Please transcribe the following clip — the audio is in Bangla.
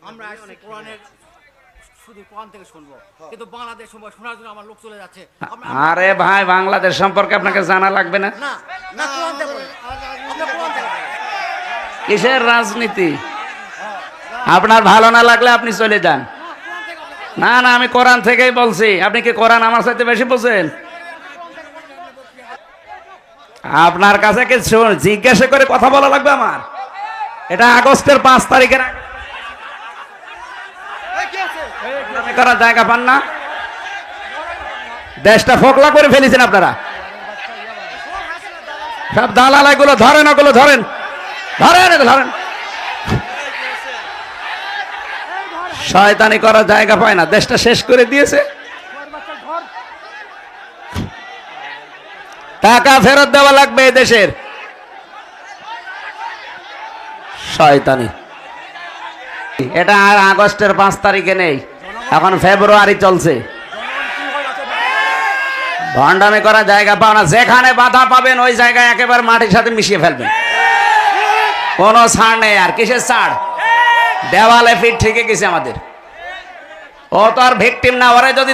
আমরা আসছি কোরআনের শুধু কোরআন থেকে শুনবো, কিন্তু বাংলাদেশ সময় শোনার জন্য আমার লোক চলে যাচ্ছে। আরে ভাই, বাংলাদেশ সম্পর্কে আপনাকে জানা লাগবে না? না না, কোরআন থেকে বলেন। আপনি কোরআন থেকে বলেন। কিসের রাজনীতি? আপনার ভালো না লাগলে আপনি চলে যান। না না, আমি কোরআন থেকেই বলছি। আপনি কি কোরআন আমার সাথে বেশি বোঝেন? আপনার কাছে কি জিজ্ঞাসা করে কথা বলা লাগবে আমার? এটা আগস্টের 5 তারিখের আগে করার জায়গা পান না। দেশটা ফোকলা করে ফেলেছেন আপনারা। সব দালাল এগুলো ধরেন, ওগুলো ধরেন, ধরেন, ধরেন। শয়তানি করার জায়গা পায় না, দেশটা শেষ করে দিয়েছে। টাকা ফেরত দেওয়া লাগবে এই দেশের। শয়তানি। এটা আর আগস্টের 5 তারিখে নেই, এখন ফেব্রুয়ারি চলছে। ভণ্ডামি করার জায়গা পাও না। যেখানে বাধা পাবেন ওই জায়গায় একেবারে মাটির সাথে মিশিয়ে ফেলবেন। কোনো ছাড় নেই। আর কিসের ছাড়? দেওয়ালে ফিট ঠেকে গেছে আমাদের। ও তো আর ভিকটিম না। ওরে যদি